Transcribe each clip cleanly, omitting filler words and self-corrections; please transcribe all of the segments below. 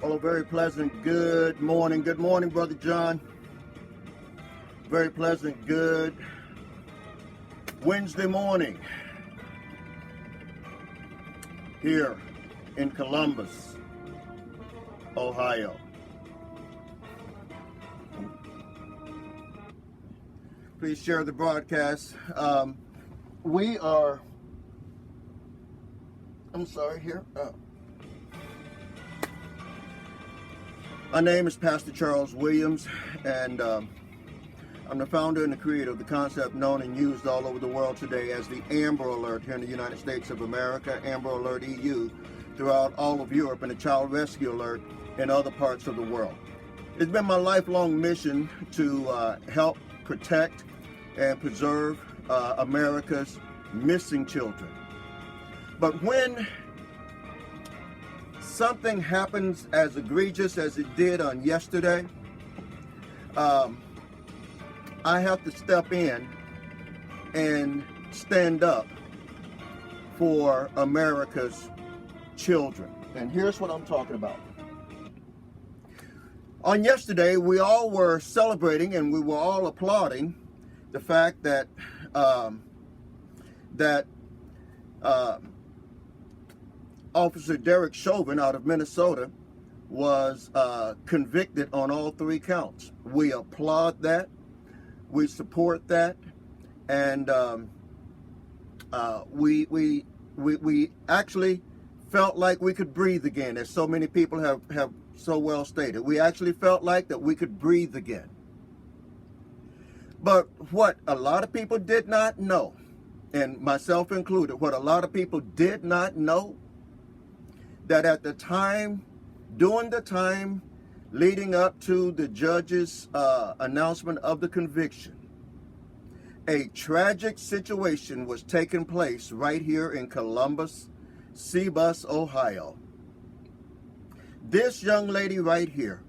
Well, a very pleasant good morning. Good morning, Brother John. Very pleasant good Wednesday morning here in Columbus, Ohio. Please share the broadcast. My name is Pastor Charles Williams, and I'm the founder and the creator of the concept known and used all over the world today as the Amber Alert here in the United States of America, Amber Alert EU throughout all of Europe, and the Child Rescue Alert in other parts of the world. It's been my lifelong mission to help protect and preserve America's missing children. But when something happens as egregious as it did on yesterday, I have to step in and stand up for America's children. And here's what I'm talking about. On yesterday, we all were celebrating and we were all applauding the fact that Officer Derek Chauvin out of Minnesota was convicted on all 3 counts. We applaud that. We support that, and we actually felt like we could breathe again, as so many people have so well stated. We actually felt like that we could breathe again. But what a lot of people did not know, and myself included, what a lot of people did not know, that at the time, during the time leading up to the judge's announcement of the conviction, a tragic situation was taking place right here in Columbus, Cebus, Ohio. This young lady right here,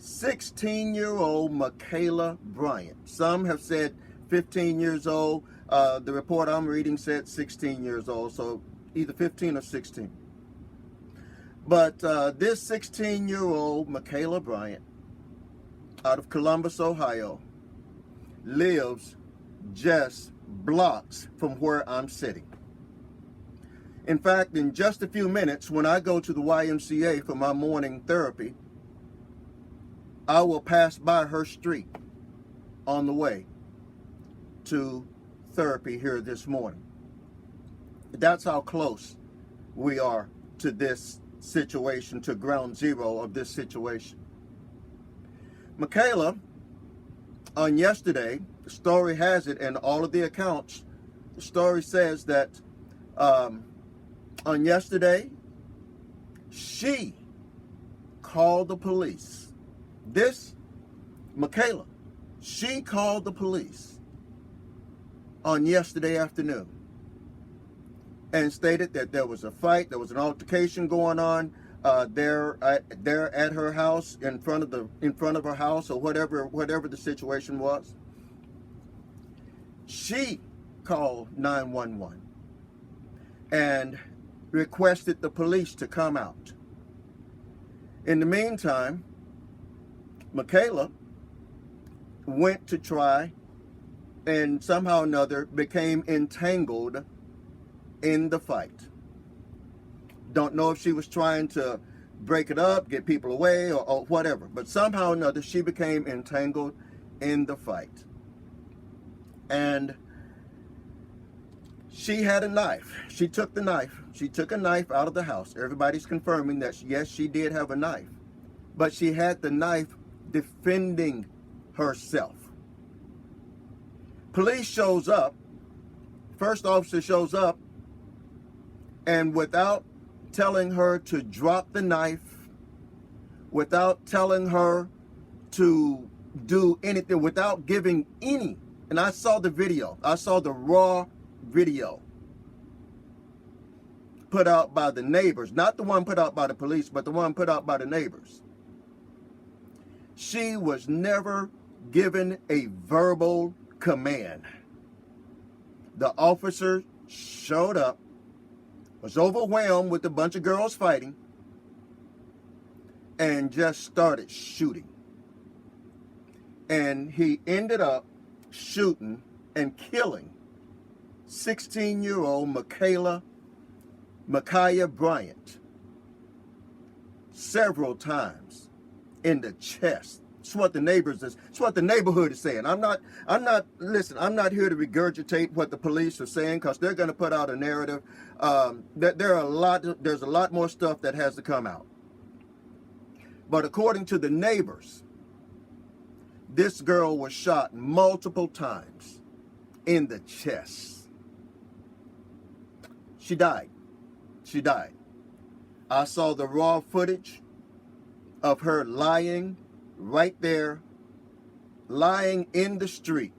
16-year-old MaKhiaBryant. Some have said 15 years old. The report I'm reading said 16 years old, so either 15 or 16. But this 16-year-old MaKhiaBryant out of Columbus, Ohio, lives just blocks from where I'm sitting. In fact, in just a few minutes, when I go to the YMCA for my morning therapy, I will pass by her street on the way to therapy here this morning. That's how close we are to this situation, to ground zero of this situation. Makayla, on yesterday, the story has it, and all of the accounts, the story says that on yesterday, she called the police. This Makayla, she called the police on yesterday afternoon and stated that there was a fight, there was an altercation going on there at her house, in front of her house, or whatever the situation was. She called 911 and requested the police to come out. In the meantime, Makayla went to try and somehow or another became entangled in the fight. Don't know if she was trying to break it up, get people away, or whatever, but somehow or another she became entangled in the fight. And she had a knife. She took the knife. She took a knife out of the house. Everybody's confirming that yes, she did have a knife, but she had the knife defending herself. Police shows up. First officer shows up, and without telling her to drop the knife, without telling her to do anything, without giving any, and I saw the video, I saw the raw video put out by the neighbors, not the one put out by the police, but the one put out by the neighbors. She was never given a verbal command. The officer showed up, was overwhelmed with a bunch of girls fighting, and just started shooting. And he ended up shooting and killing 16-year-old MaKhiaBryant several times in the chest. It's what the neighborhood is saying. I'm not here to regurgitate what the police are saying, because they're going to put out a narrative. There's a lot more stuff that has to come out. But according to the neighbors, this girl was shot multiple times in the chest. She died. She died. I saw the raw footage of her lying right there, lying in the street,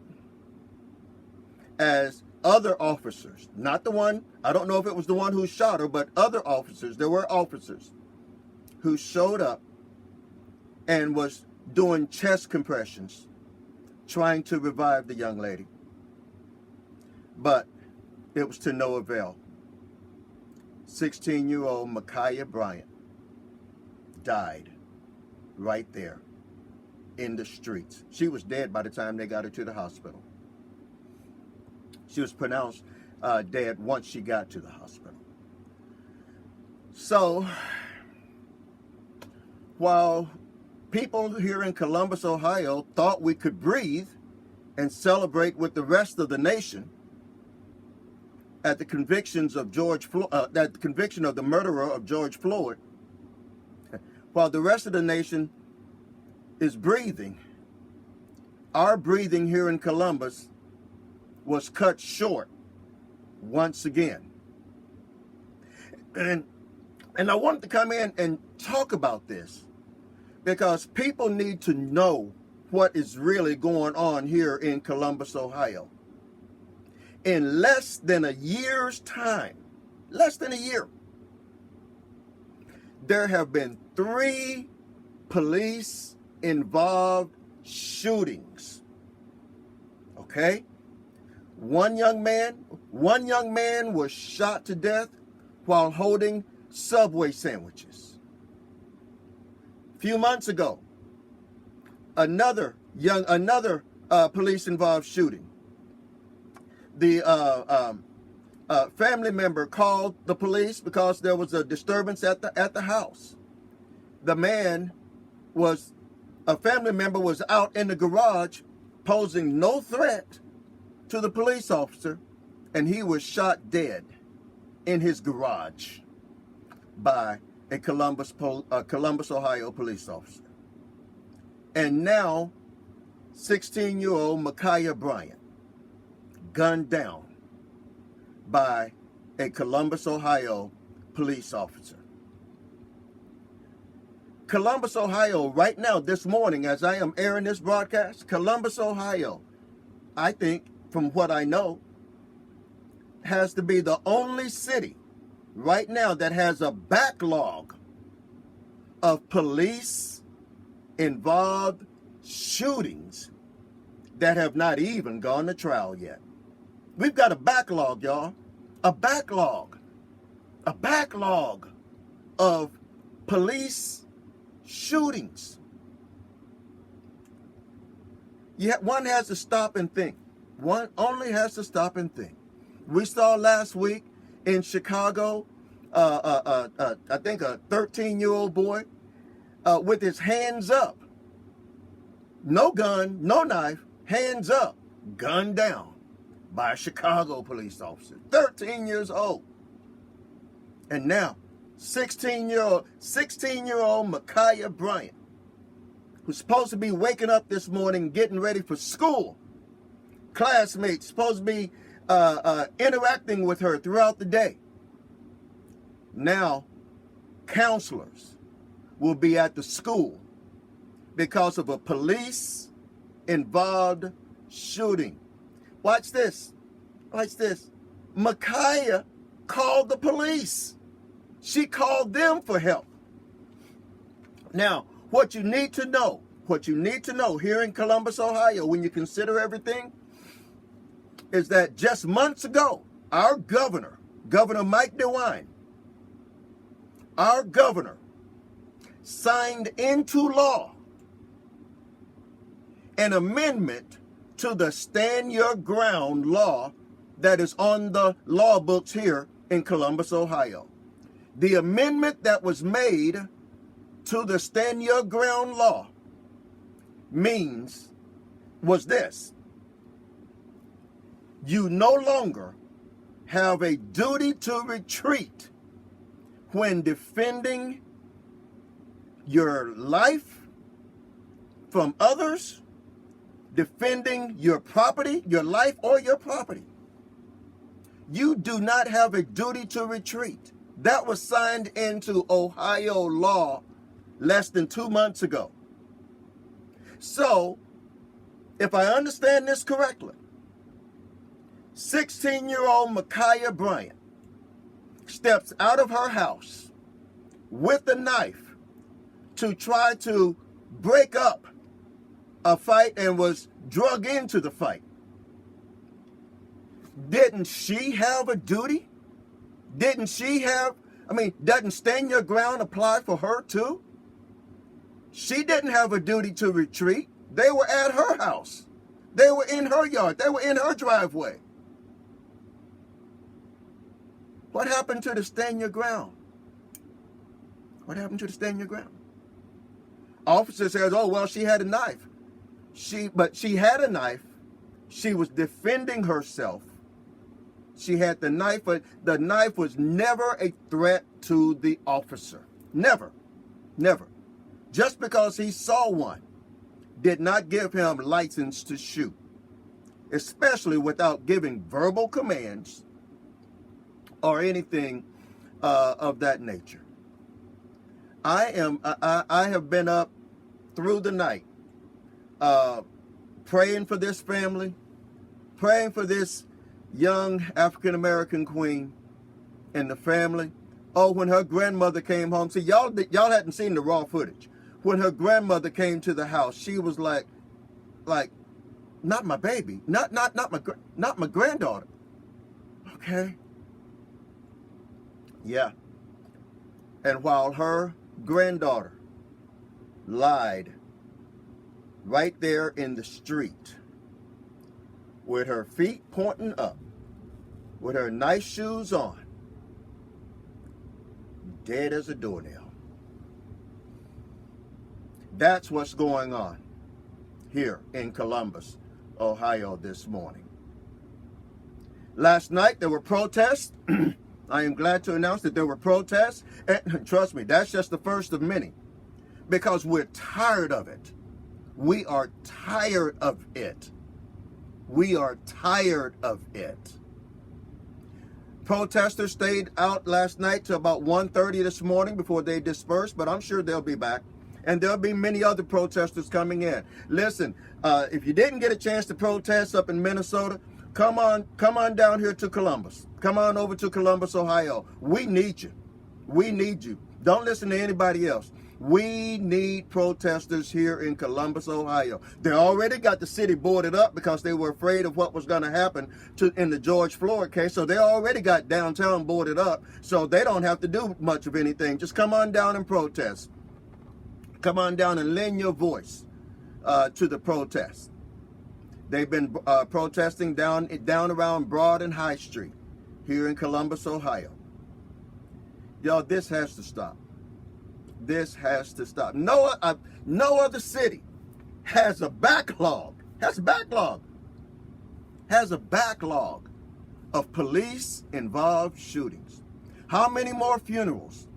as other officers, not the one, I don't know if it was the one who shot her, but other officers, there were officers who showed up and was doing chest compressions, trying to revive the young lady. But it was to no avail. 16-year-old MaKhiaBryant died right there in the streets. She was dead by the time they got her to the hospital. She was pronounced dead once she got to the hospital. So, while people here in Columbus, Ohio thought we could breathe and celebrate with the rest of the nation at the convictions of at the conviction of the murderer of George Floyd, while the rest of the nation is breathing, our breathing here in Columbus was cut short once again. And I wanted to come in and talk about this because people need to know what is really going on here in Columbus, Ohio. In less than a year's time, less than a year, there have been 3 police-involved shootings. Okay? One young man was shot to death while holding Subway sandwiches. A few months ago, another police-involved shooting. The family member called the police because there was a disturbance at the house. A family member was out in the garage posing no threat to the police officer, and he was shot dead in his garage by a Columbus, Ohio police officer. And now, 16-year-old MaKhiaBryant gunned down by a Columbus, Ohio police officer. Columbus, Ohio, right now, this morning, as I am airing this broadcast, Columbus, Ohio, I think, from what I know, has to be the only city right now that has a backlog of police-involved shootings that have not even gone to trial yet. We've got a backlog, y'all. A backlog of police shootings. One has to stop and think. One only has to stop and think. We saw last week in Chicago, I think a 13-year-old boy with his hands up. No gun, no knife, hands up, gunned down by a Chicago police officer, 13 years old. And now, 16-year-old MaKhiaBryant, who's supposed to be waking up this morning, getting ready for school, classmates supposed to be interacting with her throughout the day. Now, counselors will be at the school because of a police-involved shooting. Watch this. Makhia called the police. She called them for help. Now, what you need to know here in Columbus, Ohio, when you consider everything, is that just months ago, our Governor Mike DeWine, our governor, signed into law an amendment to the Stand Your Ground law that is on the law books here in Columbus, Ohio. The amendment that was made to the Stand Your Ground law was this: you no longer have a duty to retreat when defending your life from others, defending your property, your life or your property. You do not have a duty to retreat. That was signed into Ohio law less than 2 months ago. So, if I understand this correctly, 16-year-old MaKhiaBryant steps out of her house with a knife to try to break up a fight and was drug into the fight. Didn't she have a duty? Doesn't Stand Your Ground apply for her too? She didn't have a duty to retreat. They were at her house. They were in her yard. They were in her driveway. What happened to the Stand Your Ground? What happened to the Stand Your Ground? Officer says, oh, well, she had a knife. But she had a knife. She was defending herself. She had the knife, but the knife was never a threat to the officer. Never. Never. Just because he saw one did not give him license to shoot, especially without giving verbal commands or anything of that nature. I have been up through the night praying for this family, praying for this young African-American queen and the family. Oh, when her grandmother came home, see, y'all hadn't seen the raw footage. When her grandmother came to the house, she was like, not my baby, not my granddaughter. Okay. Yeah. And while her granddaughter lied right there in the street with her feet pointing up, with her nice shoes on, dead as a doornail. That's what's going on here in Columbus, Ohio this morning. Last night there were protests. I am glad to announce that there were protests. And trust me, that's just the first of many. Because we're tired of it. We are tired of it. We are tired of it. Protesters stayed out last night till about 1:30 this morning before they dispersed, but I'm sure they'll be back. And there'll be many other protesters coming in. Listen, if you didn't get a chance to protest up in Minnesota, come on down here to Columbus. Come on over to Columbus, Ohio. We need you. We need you. Don't listen to anybody else. We need protesters here in Columbus, Ohio. They already got the city boarded up because they were afraid of what was going to happen in the George Floyd case. So they already got downtown boarded up, so they don't have to do much of anything. Just come on down and protest. Come on down and lend your voice to the protest. They've been protesting down around Broad and High Street here in Columbus, Ohio. Y'all, this has to stop. This has to stop. No other city has a backlog. Has a backlog of police-involved shootings. How many more funerals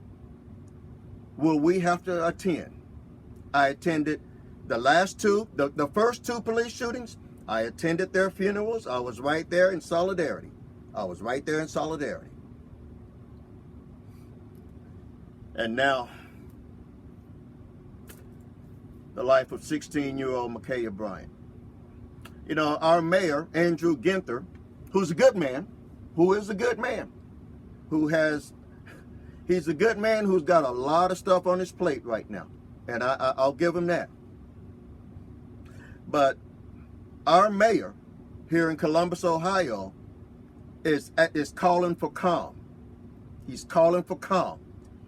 will we have to attend? I attended the last two, the first two police shootings. I attended their funerals. I was right there in solidarity. And now, the life of 16-year-old MaKhiaBryant. You know, our mayor, Andrew Ginther, who's a good man, he's a good man who's got a lot of stuff on his plate right now. And I'll give him that. But our mayor here in Columbus, Ohio, is calling for calm. He's calling for calm.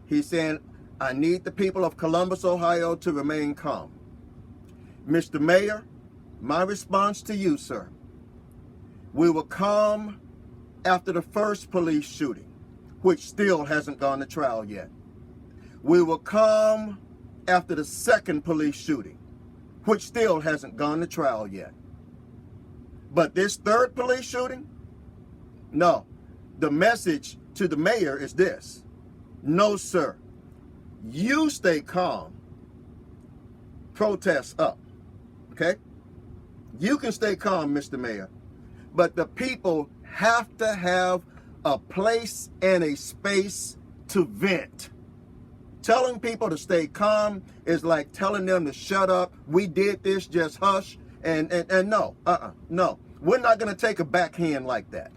He's saying, I need the people of Columbus, Ohio to remain calm. Mr. Mayor, my response to you, sir, we were calm after the first police shooting, which still hasn't gone to trial yet. We were calm after the second police shooting, which still hasn't gone to trial yet. But this third police shooting? No. The message to the mayor is this. No, sir. You stay calm. Protests up. Okay? You can stay calm, Mr. Mayor. But the people have to have a place and a space to vent. Telling people to stay calm is like telling them to shut up. We did this, just hush. And no, no. We're not going to take a backhand like that.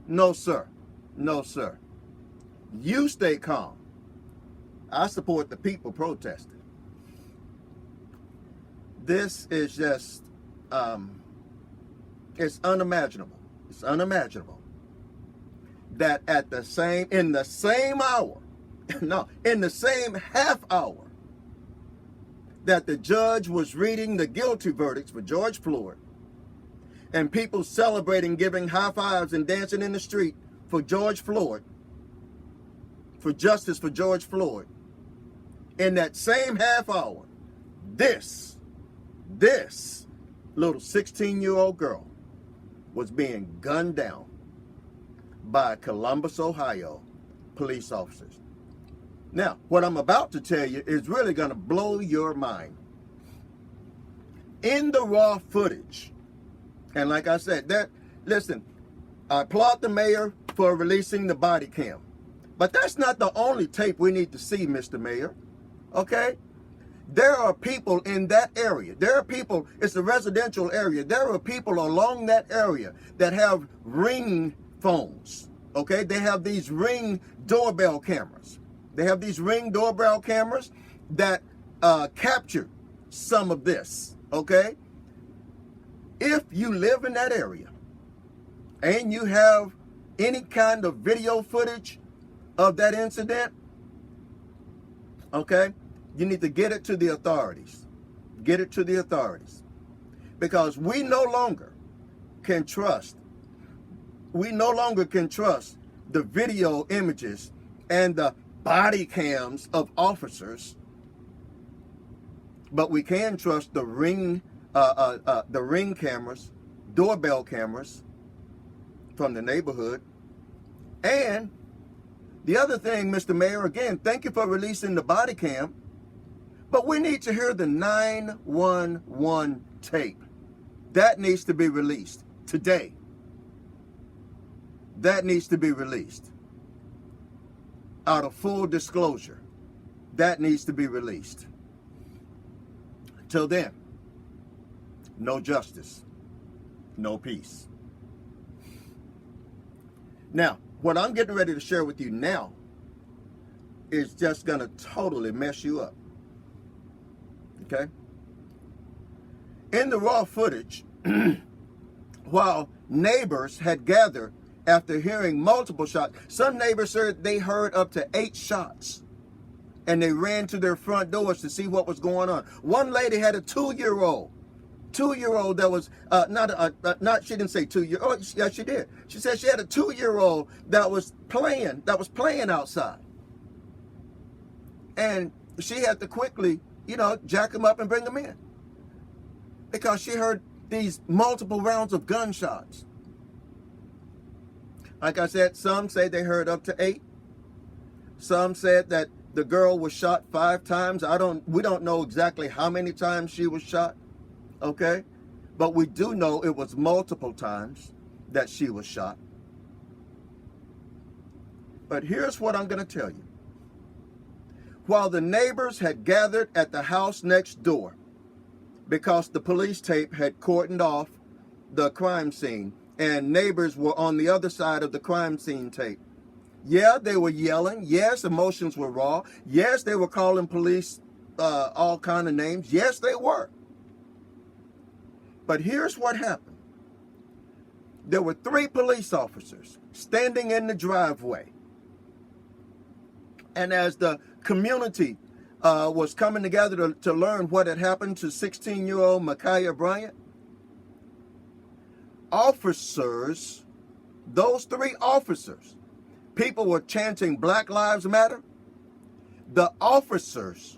No, sir. No, sir. You stay calm. I support the people protesting. This is just, it's unimaginable. It's unimaginable that in the same hour, no, in the same half hour that the judge was reading the guilty verdicts for George Floyd, and people celebrating, giving high fives and dancing in the street for George Floyd, for justice for George Floyd, in that same half hour, this little 16-year-old girl was being gunned down by Columbus, Ohio police officers. Now, what I'm about to tell you is really going to blow your mind. In the raw footage, and like I said, listen, I applaud the mayor for releasing the body cam. But that's not the only tape we need to see, Mr. Mayor. Okay? There are people in that area. There are people, it's a residential area. There are people along that area that have Ring phones. Okay? They have these Ring doorbell cameras. They have these Ring doorbell cameras that capture some of this. Okay? If you live in that area and you have any kind of video footage of that incident, okay, you need to get it to the authorities. Get it to the authorities. Because we no longer can trust the video images and the body cams of officers, but we can trust the Ring cameras, doorbell cameras from the neighborhood. And the other thing, Mr. Mayor, again, thank you for releasing the body cam, but we need to hear the 911 tape. That needs to be released today. That needs to be released. Out of full disclosure, that needs to be released. Till then, no justice, no peace. Now, what I'm getting ready to share with you now is just going to totally mess you up. Okay? In the raw footage, while neighbors had gathered after hearing multiple shots, some neighbors said they heard up to 8 shots. And they ran to their front doors to see what was going on. One lady had a 2-year-old that was she didn't say 2-year-old. Oh, yeah, she did. She said she had a 2-year-old that was playing outside. And she had to quickly, jack him up and bring him in. Because she heard these multiple rounds of gunshots. Like I said, some say they heard up to 8. Some said that the girl was shot 5 times. We don't know exactly how many times she was shot. Okay? But we do know it was multiple times that she was shot. But here's what I'm going to tell you. While the neighbors had gathered at the house next door because the police tape had cordoned off the crime scene and neighbors were on the other side of the crime scene tape. Yeah, they were yelling. Yes, emotions were raw. Yes, they were calling police all kind of names. Yes, they were. But here's what happened. There were 3 police officers standing in the driveway. And as the community was coming together to learn what had happened to 16-year-old MaKhiaBryant, officers, those 3 officers, people were chanting Black Lives Matter. The officers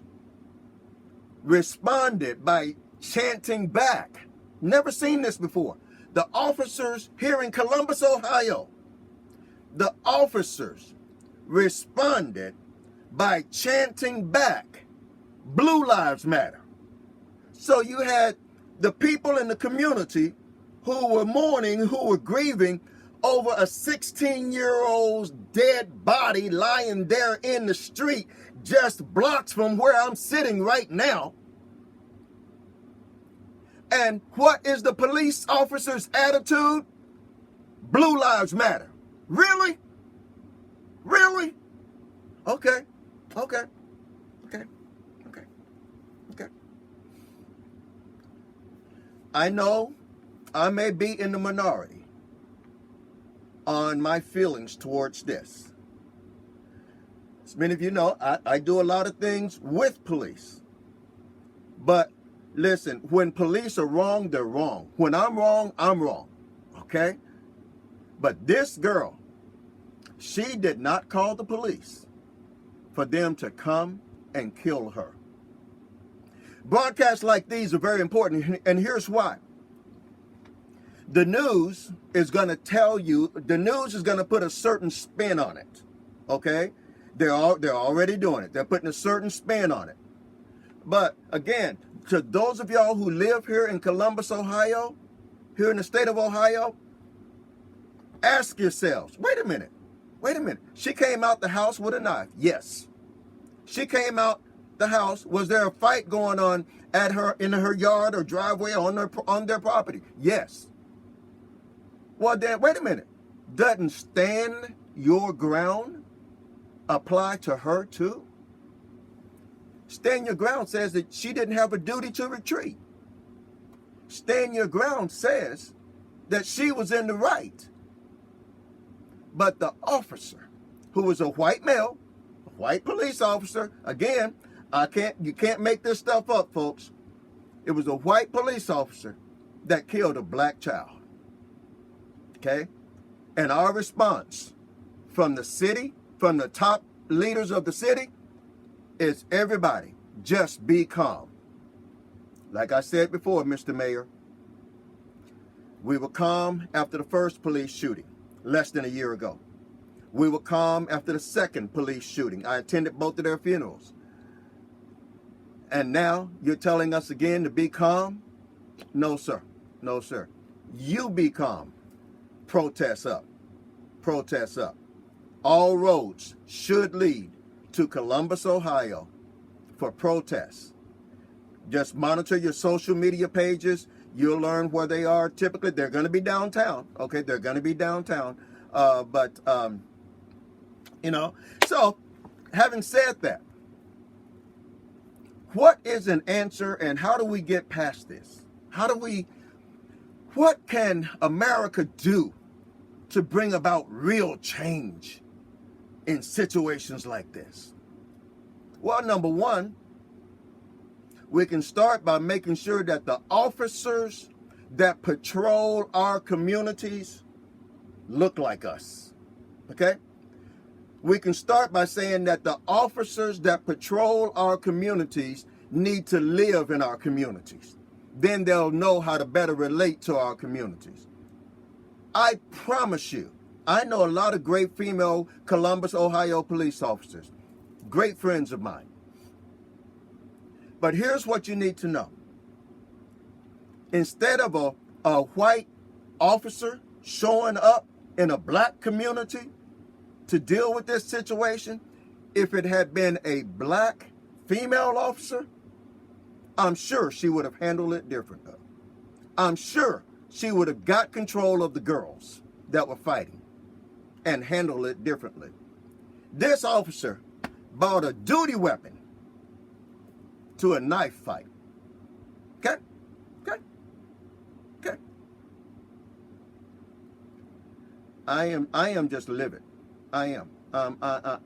responded by chanting back. Never seen this before. The officers here in Columbus, Ohio, the officers responded by chanting back, Blue Lives Matter. So you had the people in the community who were mourning, who were grieving over a 16-year-old's dead body lying there in the street just blocks from where I'm sitting right now. And what is the police officer's attitude? Blue Lives Matter. Really? Really? Okay. Okay. Okay. Okay. Okay. I know I may be in the minority on my feelings towards this. As many of you know, I do a lot of things with police. But listen, when police are wrong, they're wrong. When I'm wrong, I'm wrong. Okay? But this girl, she did not call the police for them to come and kill her. Broadcasts like these are very important, and here's why. The news is going to tell you, the news is going to put a certain spin on it. Okay? They're already doing it. They're putting a certain spin on it. But again, to those of y'all who live here in Columbus, Ohio, here in the state of Ohio, ask yourselves, wait a minute. She came out the house with a knife. Yes. She came out the house. Was there a fight going on in her yard or driveway on their property? Yes. Well then, wait a minute. Doesn't stand your ground apply to her too? Stand your ground says that she didn't have a duty to retreat. Stand your ground says that she was in the right. But the officer, who was a white male, a white police officer, again, you can't make this stuff up, folks. It was a white police officer that killed a black child. Okay? And our response from the city, from the top leaders of the city, is everybody just be calm. Like I said before, Mr. Mayor, we were calm after the first police shooting less than a year ago. We were calm after the second police shooting. I attended both of their funerals. And now you're telling us again to be calm? No, sir. No, sir. You be calm. Protest up. Protest up. All roads should lead to Columbus, Ohio for protests. Just monitor your social media pages. You'll learn where they are. Typically, they're going to be downtown. Okay, they're going to be downtown. So having said that, what is an answer and how do we get past this? What can America do to bring about real change in situations like this? Well, number one, we can start by making sure that the officers that patrol our communities look like us. Okay? We can start by saying that the officers that patrol our communities need to live in our communities. Then they'll know how to better relate to our communities. I promise you, I know a lot of great female Columbus, Ohio police officers, great friends of mine. But here's what you need to know. Instead of a white officer showing up in a black community to deal with this situation, if it had been a black female officer, I'm sure she would have handled it differently. I'm sure she would have got control of the girls that were fighting and handled it differently. This officer bought a duty weapon to a knife fight. Okay? Okay? Okay. I am just livid. I am.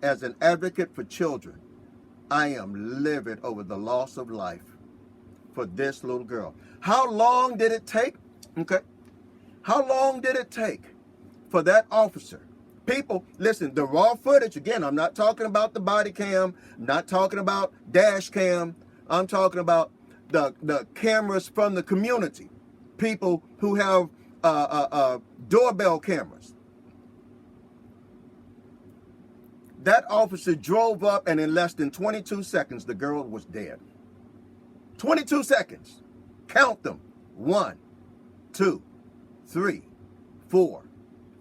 As an advocate for children, I am livid over the loss of life for this little girl. How long did it take? Okay. How long did it take for that officer? People, listen, the raw footage, again, I'm not talking about the body cam, I'm not talking about dash cam, I'm talking about the cameras from the community. People who have doorbell cameras. That officer drove up, and in less than 22 seconds, the girl was dead. 22 seconds. Count them. 1, 2, 3, 4,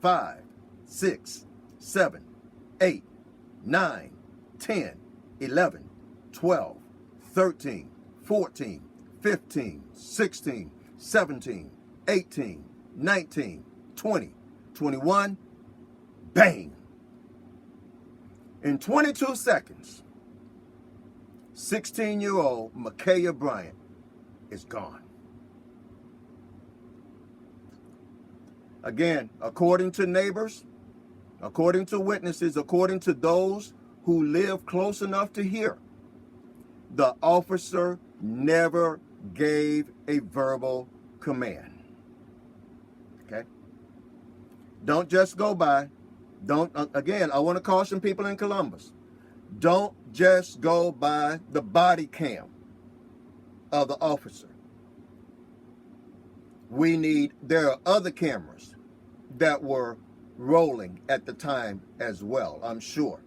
5, 6, 7, 8, 9, 10, 11, 12, 13, 14, 15, 16, 17, 18, 19, 20, 21. Bang. In 22 seconds, 16-year-old MaKhiaBryant is gone. Again, according to neighbors, according to witnesses, according to those who live close enough to hear, the officer never gave a verbal command. Okay? Don't just go by. Again, I want to caution people in Columbus. Don't just go by the body cam of the officer. There are other cameras that were rolling at the time as well, I'm sure.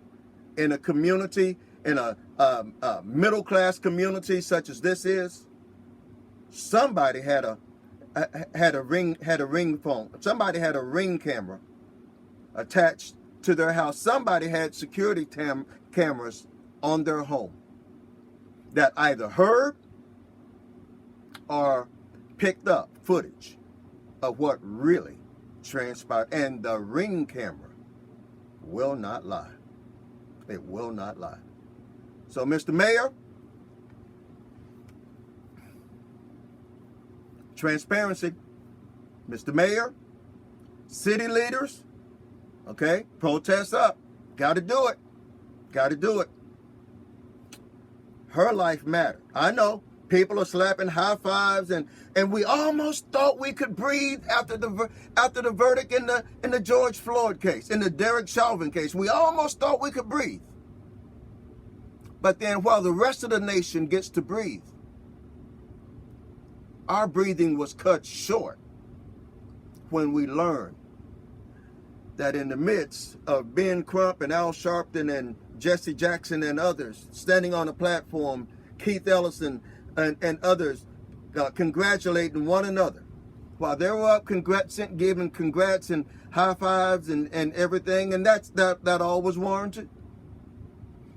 In a community, in a middle-class community such as this is, somebody had a ring phone. Somebody had a ring camera attached to their house. Somebody had security cameras on their home that either heard or picked up footage of what really transpired. And the ring camera will not lie. It will not lie. So, Mr. Mayor, transparency. Mr. Mayor, city leaders, okay, protest up. Got to do it. Got to do it. Her life mattered. I know people are slapping high fives, and we almost thought we could breathe after the verdict in the George Floyd case, in the Derek Chauvin case. We almost thought we could breathe. But then while the rest of the nation gets to breathe, our breathing was cut short when we learned that in the midst of Ben Crump and Al Sharpton and Jesse Jackson and others standing on a platform, Keith Ellison and others congratulating one another, while they were up giving congrats and high fives and everything, and that all was warranted.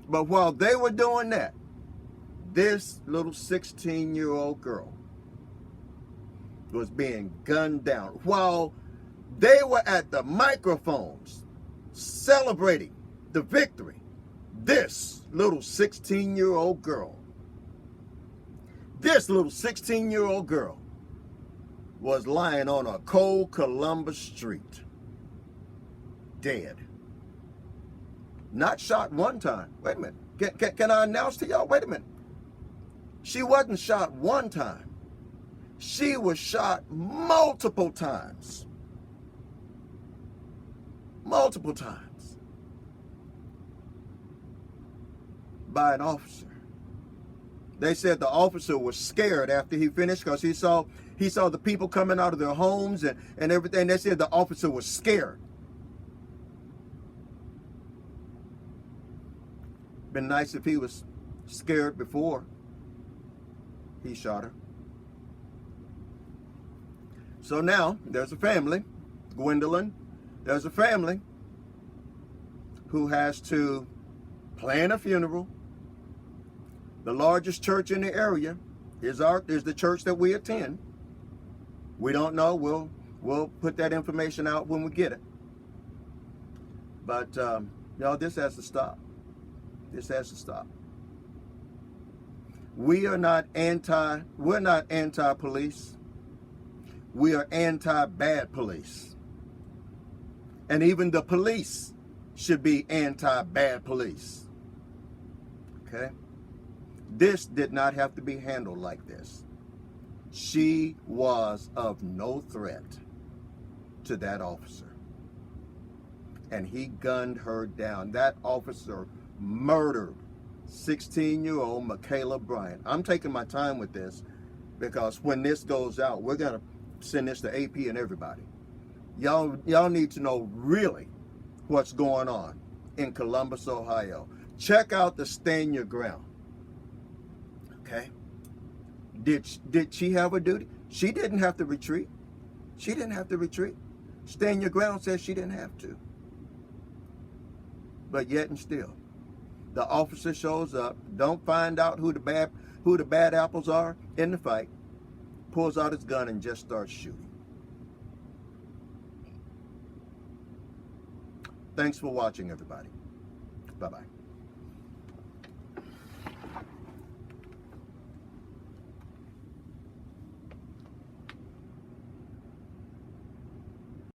But while they were doing that, this little 16-year-old girl was being gunned down. While they were at the microphones celebrating the victory, this little 16-year-old girl was lying on a cold Columbus street, dead. Not shot one time. Wait a minute. Can I announce to y'all? Wait a minute. She wasn't shot one time. She was shot multiple times. Multiple times. By an officer. They said the officer was scared after he finished because he saw the people coming out of their homes and everything. They said the officer was scared. Been nice if he was scared before he shot her. So now there's a family, Gwendolyn, there's a family who has to plan a funeral. The largest church in the area is the church that we attend. We don't know. We'll put that information out when we get it. But this has to stop. This has to stop. We're not anti-police. We are anti-bad police. And even the police should be anti-bad police. Okay? This did not have to be handled like this. She was of no threat to that officer. And he gunned her down. That officer murdered 16-year-old MaKhiaBryant. I'm taking my time with this because when this goes out, we're going to send this to AP and everybody. Y'all need to know really what's going on in Columbus, Ohio. Check out the Stand Your Ground. Okay? Did she have a duty? She didn't have to retreat. She didn't have to retreat. Stand Your Ground says she didn't have to. But yet and still, the officer shows up, don't find out who the bad apples are in the fight, pulls out his gun and just starts shooting. Thanks for watching, everybody. Bye-bye.